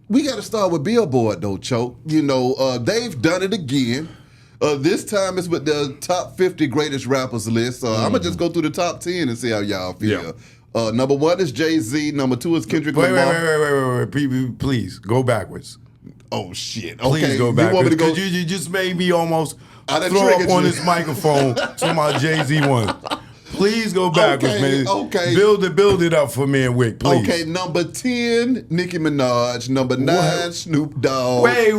we got to start with Billboard, though, Choke. You know, they've done it again. This time it's with the top 50 greatest rappers list. I'm going to just go through the top 10 and see how y'all feel. Yeah. Number 1 is Jay-Z. Number 2 is Kendrick Lamar. Wait. Please, go backwards. Oh, shit. Please okay. go backwards. You want me to go? You just made me almost throw up on this microphone to my Jay-Z one. Please go backwards, man. Okay. Build it up for me and Wick, please. Okay, number 10, Nicki Minaj. Number 9, Snoop Dogg. Wait.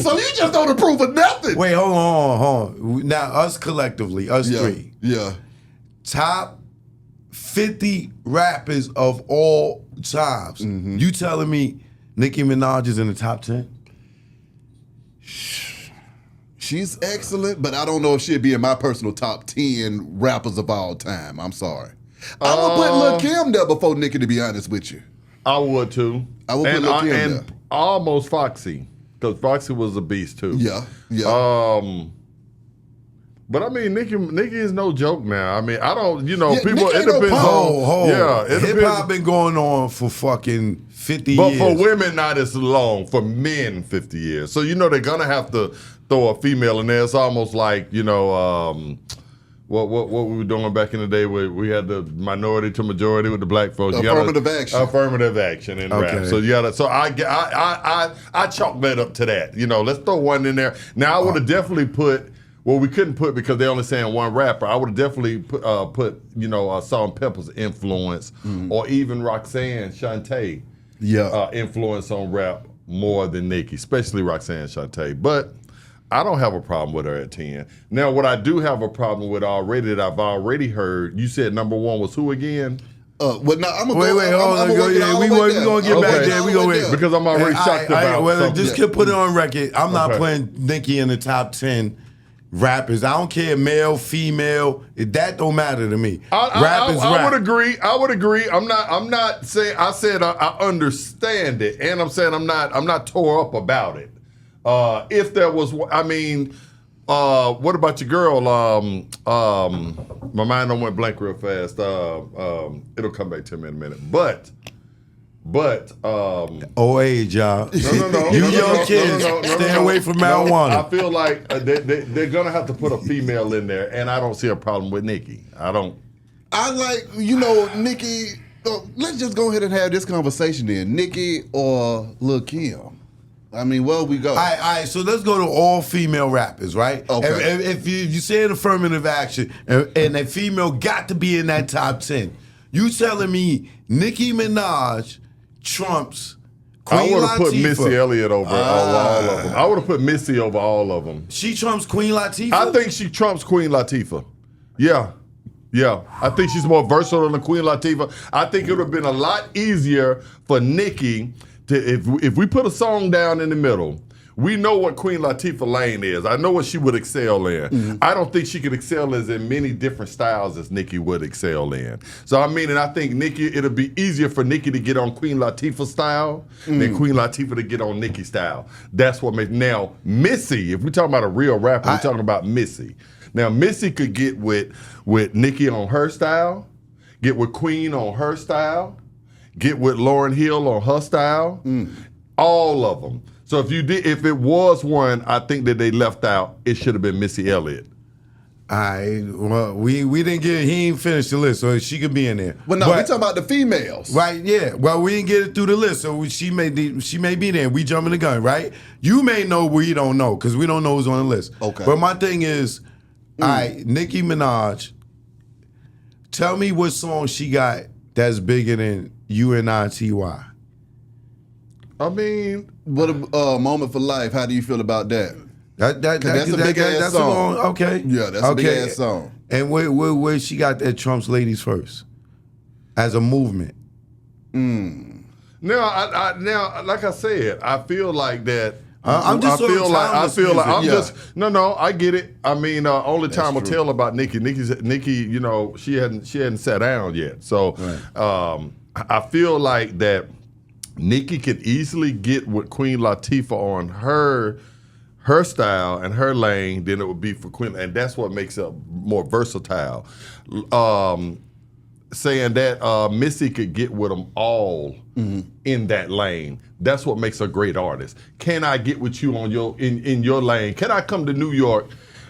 So you just don't approve of nothing. Wait, hold on. Now, us collectively, us three. Yeah. Top 50 rappers of all times. Mm-hmm. You telling me Nicki Minaj is in the top 10? She's excellent, but I don't know if she'd be in my personal top 10 rappers of all time. I'm sorry. I would put Lil' Kim there before Nicki, to be honest with you. I would too. I would put Lil' Kim there. And almost Foxy, because Foxy was a beast too. Yeah. But I mean, Nicki is no joke now. I mean, I don't, people, Nicki it depends on. Yeah, hip-hop been going on for fucking 50 years. But for women, not as long. For men, 50 years. So, they're going to have to throw a female in there. It's almost like, what we were doing back in the day where we had the minority to majority with the black folks. Affirmative action. Affirmative action in rap. So you gotta. So I chalk that up to that. Let's throw one in there. Now I would have definitely put. Well, we couldn't put because they're only saying one rapper. I would have definitely put Salt and Pepper's influence, or even Roxanne Shante influence on rap more than Nicki, especially Roxanne Shante. But I don't have a problem with her at 10. Now, what I do have a problem with already that I've already heard, you said number 1 was who again? Well, no, I'm gonna wait, hold on. We're gonna get back there. We gonna wait because I'm already shocked about. Well, just put it on record. I'm not putting Nicki in the top 10 rappers. I don't care, male, female. That don't matter to me. I would agree. I'm not saying. I said I understand it, and I'm saying I'm not tore up about it. If there was, what about your girl? My mind went blank real fast. It'll come back to me in a minute. But old age, y'all. No. You young kids, stay away from marijuana. I feel like they're gonna have to put a female in there, and I don't see a problem with Nicki. I like, Nicki. Let's just go ahead and have this conversation then. Nicki or Lil' Kim. I mean, where we go? All right, so let's go to all female rappers, right? Okay. If you say an affirmative action and a female got to be in that top 10, you telling me Nicki Minaj trumps Queen Latifah? I would have put Missy Elliott over all of them. I would have put Missy over all of them. She trumps Queen Latifah? I think she trumps Queen Latifah. Yeah. I think she's more versatile than Queen Latifah. I think it would have been a lot easier for Nicki to, if we put a song down in the middle, we know what Queen Latifah lane is. I know what she would excel in. Mm-hmm. I don't think she could excel in many different styles as Nicki would excel in. So and I think it'll be easier for Nicki to get on Queen Latifah style than Queen Latifah to get on Nicki style. That's what makes, now Missy, if we're talking about a real rapper, we're talking about Missy. Now Missy could get with Nicki on her style, get with Queen on her style, get with Lauryn Hill on her style, all of them. So if it was one, I think that they left out, it should have been Missy Elliott. Well, we didn't he ain't finished the list, so she could be in there. Well, no, we're talking about the females. Right, yeah. Well, we didn't get it through the list, so she may be there. We jumping the gun, right? You may know, we don't know, because we don't know who's on the list. Okay. But my thing is, all right, Nicki Minaj, tell me what song she got that's bigger than UNITY. I mean, what a moment for life. How do you feel about that? That's a big ass song. Okay. Yeah, that's a big ass song. And where she got that trumps ladies first as a movement? Now, like I said, I feel like that. I get it. I mean, only time will tell about Nicki. Nicki, she hadn't sat down yet. So I feel like that Nicki could easily get with Queen Latifah on her style and her lane than it would be for Queen, and that's what makes it more versatile. Saying that Missy could get with them all in that lane. That's what makes a great artist. Can I get with you on your in your lane? Can I come to New York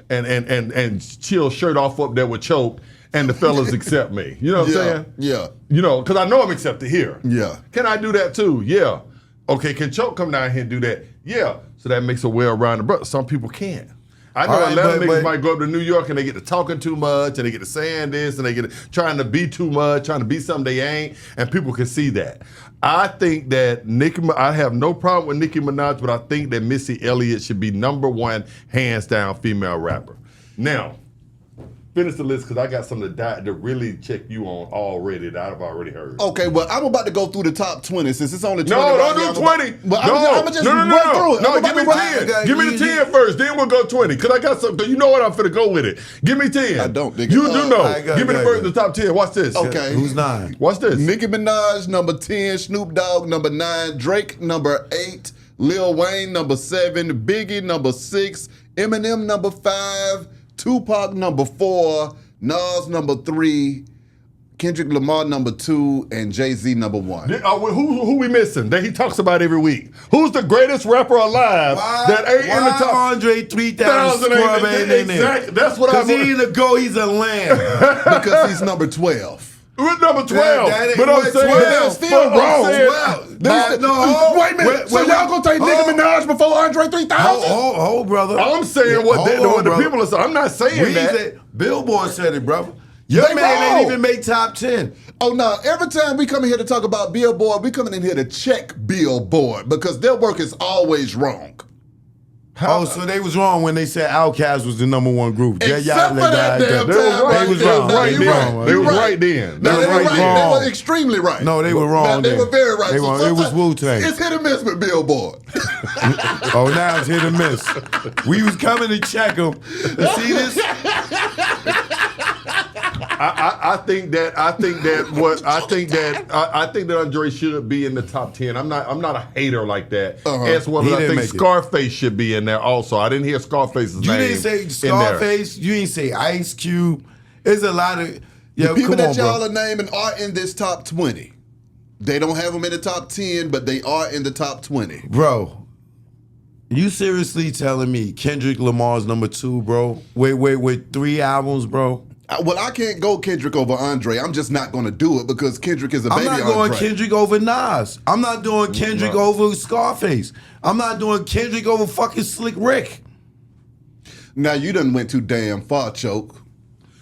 and chill shirt off up there with Choke and the fellas accept me? You know what I'm saying? Yeah. You know, because I know I'm accepted here. Yeah. Can I do that too? Yeah. Okay, can Choke come down here and do that? Yeah. So that makes a well-rounded brother. Some people can't. I know a lot of niggas might go up to New York and they get to talking too much and they get to saying this and they get to trying to be too much, trying to be something they ain't, and people can see that. I think that I have no problem with Nicki Minaj, but I think that Missy Elliott should be #1, hands down, female rapper. Now, finish the list because I got something to really check you on already that I've already heard. Okay, well, I'm about to go through the top 20 since it's only 20. No, don't do 20. But I'm just run through it. No, give me 10. Give me the 10 first, then we'll go 20. Because I got something. You know what? I'm finna go with it. Give me 10. I don't, nigga. You do know. Give me the top 10. Watch this. Okay. Who's 9? Watch this. Nicki Minaj, number 10. Snoop Dogg, number 9. Drake, number 8. Lil Wayne, number 7. Biggie, number 6. Eminem, number 5. Tupac, number 4. Nas, number 3. Kendrick Lamar, number 2. And Jay-Z, number 1. Who we missing that he talks about every week? Who's the greatest rapper alive that ain't in the top? Andre 3000 Scrub ain't in there. Exactly. That's what I Because he ain't a go, he's a lamb. Because he's number 12. We're number 12. But I'm saying that's still wrong. Wait a minute. So y'all gonna take Nicki Minaj before Andre 3000? Hold, brother. I'm saying what the people are saying. I'm not saying that. Billboard said it, brother. Your man ain't even made top 10. Oh, no. Every time we come in here to talk about Billboard, we coming in here to check Billboard because their work is always wrong. So they was wrong when they said Outkast was the #1 group. Except for that damn time. They was wrong. They was right then. They were extremely right. No, they were wrong. They were very right. It was Wu-Tang. It's hit or miss with Billboard. Oh, now it's hit or miss. We was coming to check them. You see this? I think that Andre should be in the top 10. I'm not a hater like that. As well as I think Scarface should be in there also. I didn't hear Scarface's name. You didn't say Scarface. You didn't say Ice Cube. There's a lot of the people that y'all are naming are in this top 20. They don't have them in the top 10, but they are in the top 20. Bro, you seriously telling me Kendrick Lamar's #2, bro? With 3 albums, bro? Well, I can't go Kendrick over Andre. I'm just not going to do it because Kendrick is a baby Andre. I'm not going Kendrick over Nas. I'm not doing Kendrick over Scarface. I'm not doing Kendrick over fucking Slick Rick. Now, you done went too damn far, Choke.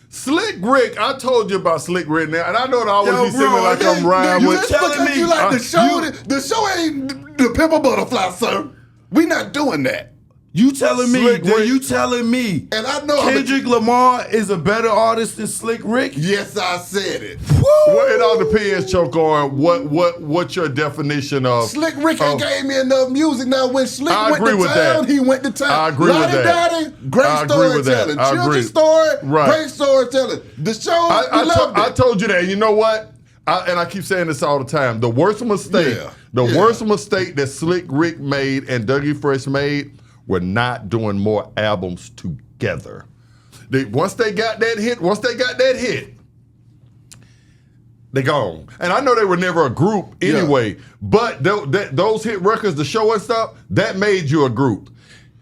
Slick Rick, I told you about Slick Rick now, and I know it always be seeming like I'm riding with. Telling me you like the show. The show ain't the Pimple Butterfly, sir. We not doing that. You telling me? You telling me? And I know Kendrick Lamar is a better artist than Slick Rick? Yes, I said it. Well, it all depends, Choke, on what's your definition of. Slick Rick ain't gave me enough music. Now when Slick went to town, he went to town. I agree with that. Daddy, great storytelling. Children's story, great storytelling. The show, we loved it. I told you that. And you know what? And I keep saying this all the time. The worst mistake, worst mistake that Slick Rick made and Dougie Fresh made. We're not doing more albums together. Once they got that hit, they gone. And I know they were never a group anyway, but those hit records, the show and stuff, that made you a group.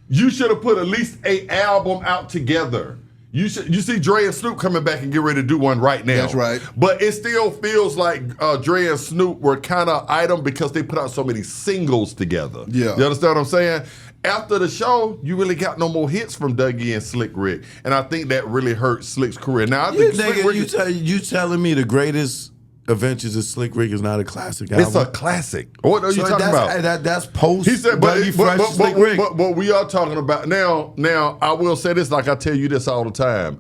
You should have put at least an album out together. You see Dre and Snoop coming back and get ready to do one right now. That's right. But it still feels like Dre and Snoop were kind of item because they put out so many singles together. Yeah. You understand what I'm saying? After the show, you really got no more hits from Dougie and Slick Rick. And I think that really hurt Slick's career. Now, I think Slick Rick you telling me the greatest Adventures of Slick Rick is not a classic album? It's a classic. What are you talking about? That's post. He said, but we are talking about now. I will say this, like I tell you this all the time.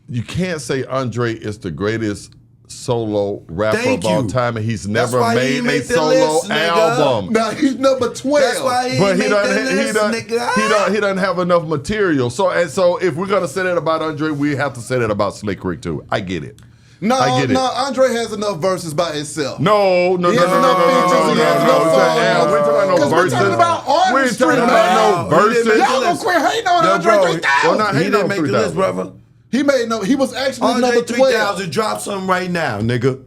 You can't say Andre is the greatest solo rapper of all time, and he's never made a solo album. Now he's number 12. That's why he doesn't have enough material. So if we're gonna say that about Andre, we have to say that about Slick Rick too. I get it. No, Andre has enough verses by himself. No. We're talking about no verses. We're talking about artistry, man. No verses. Y'all gonna quit hating on Andre 3000. He didn't make the list, brother. He was actually Andre number 12. 3000, drop something right now, nigga.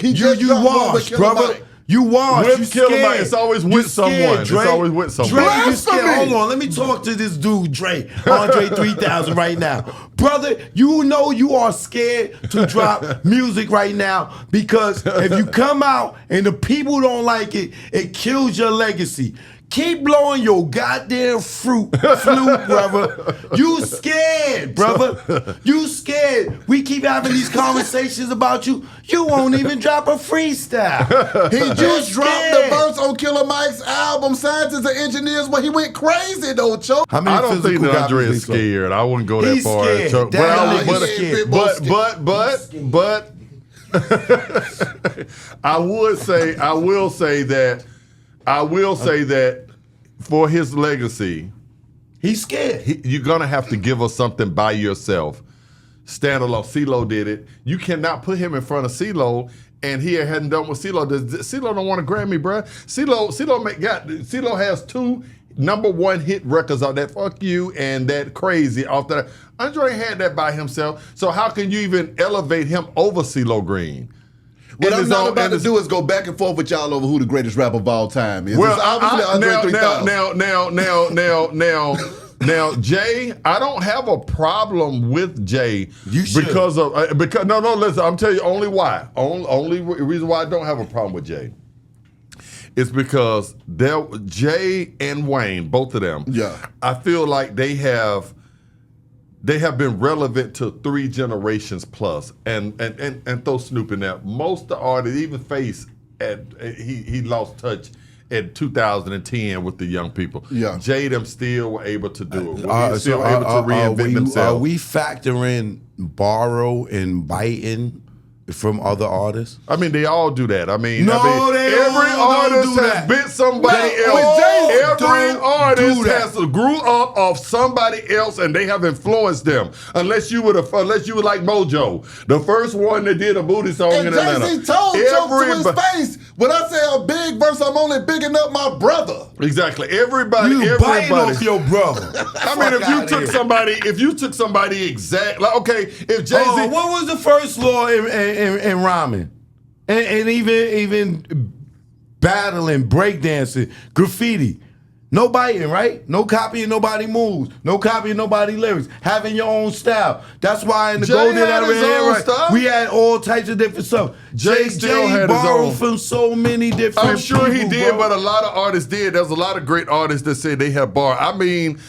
You washed, brother. You was. With You Killer scared. Mike, it's always with You someone. scared, It's Dre. always with someone. Dre, you Blasphemy. scared. Hold on. Let me talk to this dude, Dre. Andre 3000 right now. Brother, you know you are scared to drop music right now because if you come out and the people don't like it, it kills your legacy. Keep blowing your goddamn flute, brother. You scared, brother. You scared. We keep having these conversations about you. You won't even drop a freestyle. He just dropped the verse on Killer Mike's album, Scientists and Engineers, where he went crazy, though, Choke. How many I don't think physical that Andre copies is they sold? scared. I wouldn't go that He's far. scared. Chuck. But I will say that for his legacy, He's scared. you're gonna have to give us something by yourself. Stand alone. CeeLo did it. You cannot put him in front of CeeLo, and he hadn't done what CeeLo does. CeeLo don't want a Grammy, bruh. CeeLo has 2 #1 hit records out that Fuck You and that Crazy off that. Andre had that by himself. So how can you even elevate him over CeeLo Green? What I'm not about to do is go back and forth with y'all over who the greatest rapper of all time is. Well, It's obviously Andre 3000. Now, Jay, I don't have a problem with Jay. You should. Because listen, I'm telling you only why. Only reason why I don't have a problem with Jay is because Jay and Wayne, both of them, Yeah. I feel like they have been relevant to 3 generations plus, and throw Snoop in there. Most of the artists, even Face, he lost touch in 2010 with the young people. Yeah. Jay them still were able to do it. Still able to reinvent themselves. Are we factoring borrow and biting from other artists? I mean, they all do that. They every all artist don't do has that. bit somebody They else. all Every don't artist do that. has grew up off somebody else, and they have influenced them. Unless you were like Mojo, the first one that did a booty song And in Atlanta. Jay-Z told Choke to his face, when I say a big verse, I'm only bigging up my brother. Exactly. Everybody. You biting off your brother. I mean, if you took somebody exact, like, okay, if Jay-Z. Oh, what was the first law in rhyming? And even battling, breakdancing, graffiti. No biting, right? No copying nobody moves. No copying nobody lyrics. Having your own style. That's why in the Jay golden had his era, own right, stuff. we had all types of different stuff. Jay still had his borrowed own. from so many different I'm sure he people, did, bro. but a lot of artists did. There's a lot of great artists that say they have borrowed. I mean,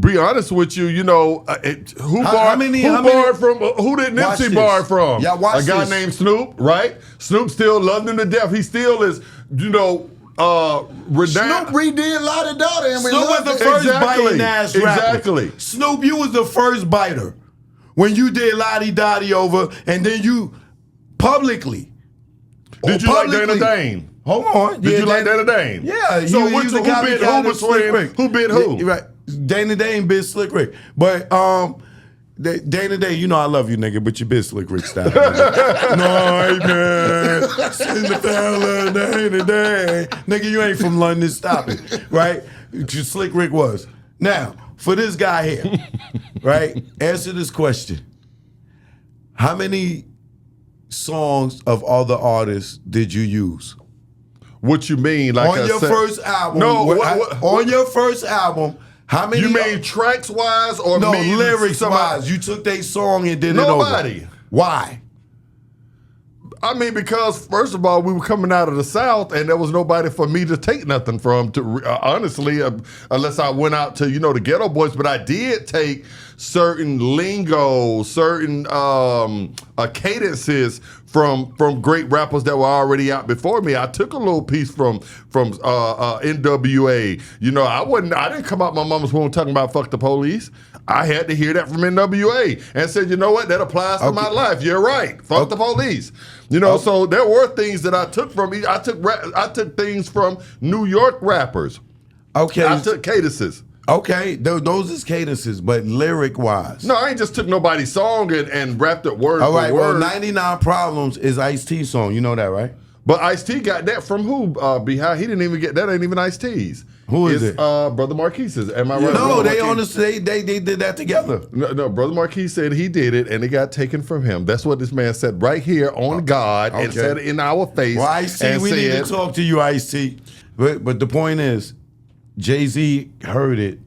be honest with you, who borrowed from? Who did Watch Nipsey this. borrow from? Yeah, watch a guy this. named Snoop, right? Snoop still loved him to death. He still is, renowned. Snoop redid La Di Da, and we Snoop was loved the it. first Exactly. biting ass rapper. Exactly. Snoop, you was the first biter when you did Lottie Dottie over, and then you publicly. Did you like Dana Dane? Hold on. Did you like Dana Dane? Yeah. So he was a who bit copycat who of Slick Rick. between who bit who? Yeah, right. Dana Dane bit Slick Rick, but Dana Dane, I love you, nigga, but you bit Slick Rick style. No, man. Send the fella, Dana Dane. Nigga, you ain't from London, stop it. Right? Slick Rick was. Now, for this guy here, right? Answer this question. How many songs of other artists did you use? What you mean? Like On your first album. No, on your first album, how many? You mean tracks wise or no, mean lyrics somebody? wise? You took their song and did Nobody. it over. Why? I mean, because first of all, we were coming out of the South, and there was nobody for me to take nothing from. Honestly, unless I went out to the Ghetto Boys, but I did take certain lingo, certain cadences from great rappers that were already out before me. I took a little piece from NWA. I didn't come out my mama's womb talking about fuck the police. I had to hear that from NWA and said, you know what, that applies to my life. You're right. Fuck the police. So there were things that I took from. I took things from New York rappers. Okay. I took cadences. Okay, those is cadences, but lyric wise. No, I ain't just took nobody's song and rapped it word All for right, word. well, 99 Problems is Ice-T song. You know that, right? But Ice-T got that from who? Behind he didn't even get that. Ain't even Ice-T's. Who is it? Brother Marquise's. Am I right? No, they did that together. No, Brother Marquis said he did it, and it got taken from him. That's what this man said right here on God, and said it in our face. Well, Ice-T, we need to talk to you, Ice-T. But the point is, Jay-Z heard it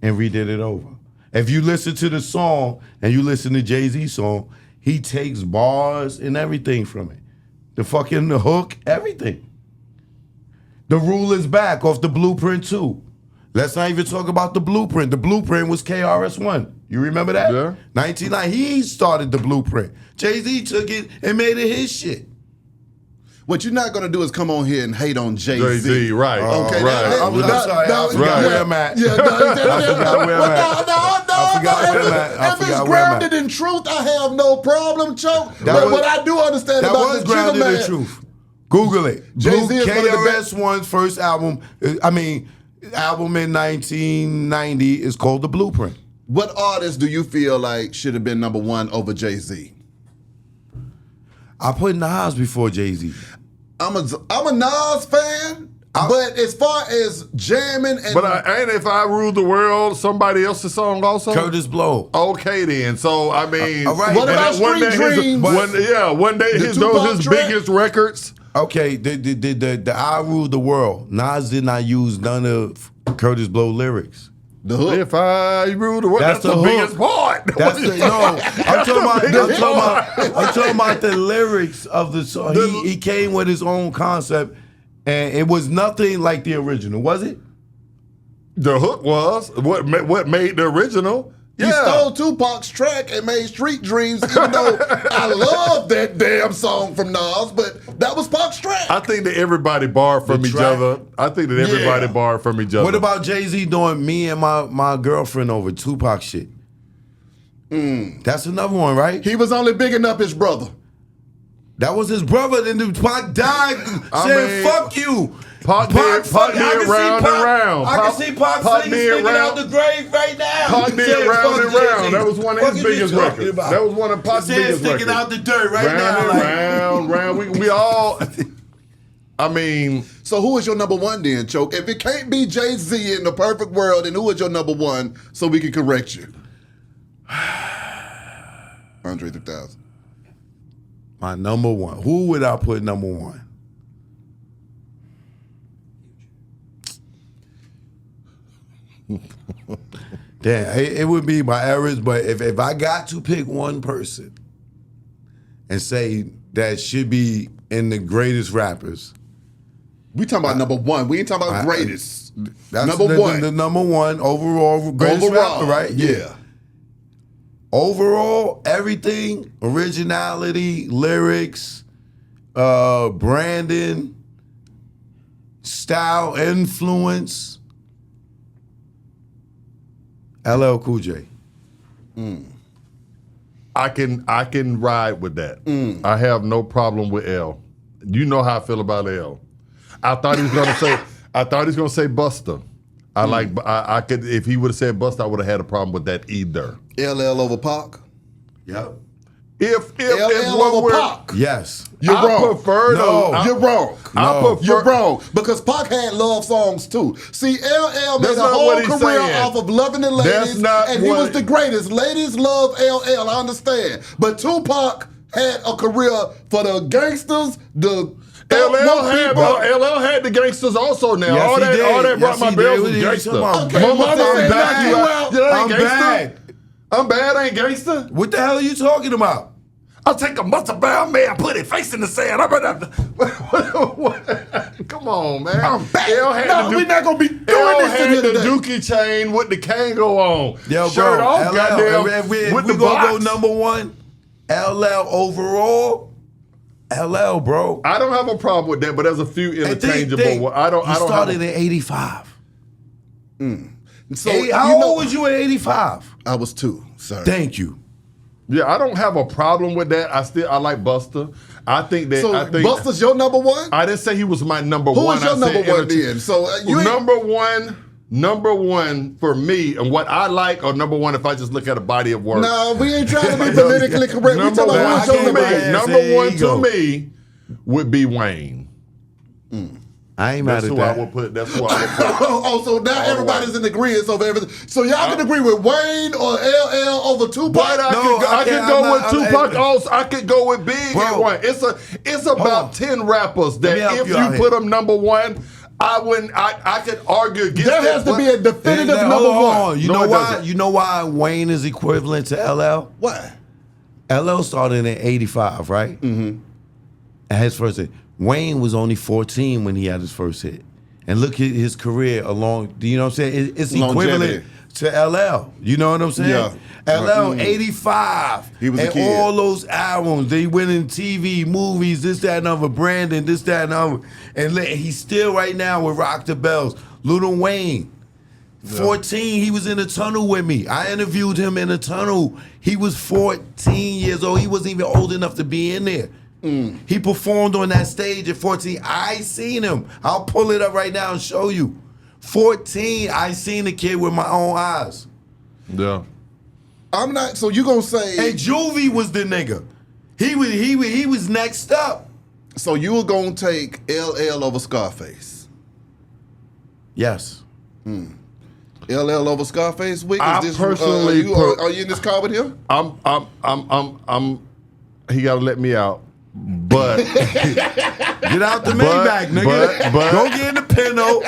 and redid it over. If you listen to the song and you listen to Jay-Z's song, he takes bars and everything from it. The hook, everything. The Rule Is Back off the Blueprint 2. Let's not even talk about the Blueprint. The Blueprint was KRS-One. You remember that? Yeah. 1990. He started the Blueprint. Jay-Z took it and made it his shit. What you're not gonna do is come on here and hate on Jay-Z. Jay-Z, right? Okay, right. I'm sorry. I forgot where I'm at. Yeah, I forgot where I'm at. I forgot where I'm at. If it's grounded in truth, I have no problem, Choke. But what I do understand that about was the grounded Jigga in Man, truth. Google it. Jay-Z is one of the best. KRS-One's first album. Album in 1990 is called The Blueprint. What artist do you feel like should have been number one over Jay-Z? I put Nas before Jay-Z. I'm a Nas fan, but as far as jamming and But If I Ruled the World somebody else's song also? Curtis Blow. Okay then. So I mean, all right. What about Street Dreams? One day those his biggest records. Okay, the I Rule the World. Nas did not use none of Curtis Blow lyrics. the hook. If I rule the world, that's the hook. biggest part. That's I'm talking about the lyrics of the song. He came with his own concept, and it was nothing like the original, was it? The hook was what made the original. He stole Tupac's track and made Street Dreams, even though I love that damn song from Nas, but that was Pac's track. I think that everybody borrowed from each other. I think that everybody borrowed from each other. What about Jay-Z doing Me and My Girlfriend over Tupac shit? That's another one, right? He was only big enough his brother. That was his brother. Then Pac died saying, fuck you. Pac did round and round. I can see Pac sticking out the grave right now. Pac did round and round. That was one of his biggest records. That was one of Pac's biggest records. Sticking out the dirt right now. Round and round. We all, I mean. So who is your number one then, Choke? If it can't be Jay-Z in the perfect world, then who is your number one so we can correct you? Andre 3000. My number one. Who would I put number one? Damn, it would be my errors, but if I got to pick one person and say that should be in the greatest rappers. We talking about number one. We ain't talking about greatest. That's number one. The number one overall greatest rapper, right? Yeah. Overall, everything, originality, lyrics, branding, style, influence. LL Cool J. I can ride with that. I have no problem with L. You know how I feel about L. I thought he was gonna say. I thought he was gonna say Buster. I could if he would have said Buster, I would have had a problem with that either. LL over Pac. Yep. If LL over Pac. Yes. You're wrong. Prefer You're wrong. You're wrong. Because Pac had love songs too. See, LL made a whole career off of loving the ladies, and he was the greatest. Ladies love LL, I understand. But Tupac had a career for the gangsters, the LL had the gangsters also now. Yes, all that brought my bells was gangster. I'm bad. I'm bad, ain't gangster. What the hell are you talking about? I'll take a muscle bound man, put it face in the sand. Come on, man. I'm back. We're not gonna be doing this had the today. Dookie chain with the Kango on. Yo, shirt bro, off, LL, goddamn. we gonna go number one. LL overall. LL, bro. I don't have a problem with that, but there's a few interchangeable. I don't. He started in 85. So how old was you in 85? I was 2, sir. Thank you. Yeah, I don't have a problem with that. I like Buster. I think Buster's your number one? I didn't say he was my number Who one. Who's your number one then? So number one for me, and what I like, or number one if I just look at a body of work. No, we ain't trying to be politically correct. Number one to me would be Wayne. I ain't mad That's at who that. I would put. That's who I would put. Oh, so now everybody's in agreement over everything. So y'all can agree with Wayne or LL over Tupac? But I could go with Tupac also. I could go with Big at one. It's about 10 rappers that if you put them number one, I could argue against there has to be a definitive number one. You know why? You know why Wayne is equivalent to LL? Why? LL started in 85, right? Mm-hmm. And his first hit. Wayne was only 14 when he had his first hit. And look at his career along, you know what I'm saying? It's equivalent to LL. You know what I'm saying? Yeah. LL, 85. He was a kid. And all those albums, they went in TV, movies, this, that, and other, Brandon, this, that, and other. And he's still right now with Rock the Bells. Lil Wayne. 14, he was in a tunnel with me. I interviewed him in a tunnel. He was 14 years old. He wasn't even old enough to be in there. He performed on that stage at 14. I seen him. I'll pull it up right now and show you. 14, I seen the kid with my own eyes. Yeah. I'm not, so you gonna say. And Juvie was the nigga. He was next up. So you were gonna take LL over Scarface? Yes. LL over Scarface? Wick, I personally are you in this car with him? He gotta let me out. But get out the Maybach, nigga. Go get in the Pinto,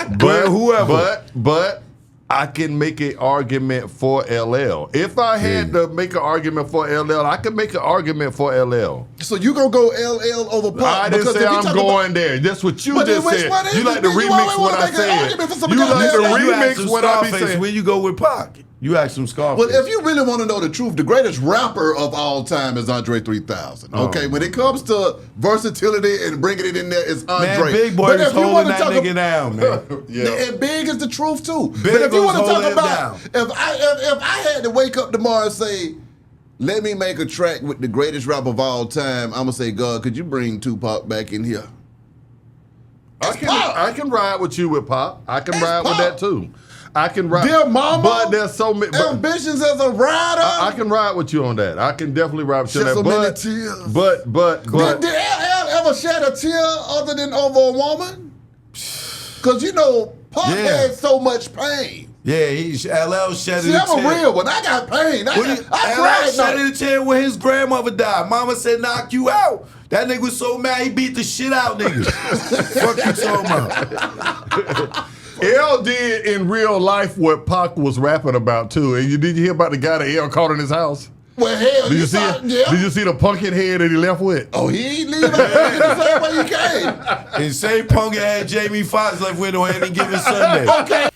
whoever. But I can make an argument for LL. If I had to make an argument for LL, I could make an argument for LL. So you gonna go LL over Pop? I didn't say I'm going there. That's what you just said. You like to remix what I said. You like to remix what I be saying. When you go with Pac, you ask him Scarface. Well, if you really want to know the truth, the greatest rapper of all time is Andre 3000. Okay, when it comes to versatility and bringing it in there, it's Andre. Man, Big Boy was holding that nigga down, man. And Big is the truth too. Big but if you want to talk about, down. if I had to wake up tomorrow and say, let me make a track with the greatest rapper of all time, I'm gonna say, God, could you bring Tupac back in here? I can ride with you with Pop. I can ride with that too. I can ride. Dear Mama, but there's so many ambitions as a rider. I can ride with you on that. I can definitely ride with you on that. So many tears. But did LL ever shed a tear other than over a woman? Because you know, Pop had so much pain. Yeah, LL shed a tear. See, I'm a real one. I got pain. I cried. Shed a tear when his grandmother died. Mama said, knock you out. That nigga was so mad he beat the shit out niggas. Fuck you talking about? L did in real life what Pac was rapping about too. And did you hear about the guy that L caught in his house? Well, hell, did you see it? Yeah. Did you see the punkin head that he left with? Oh, he ain't leaving the same way he came. And same punkin had Jamie Foxx left with on any given Sunday. Okay.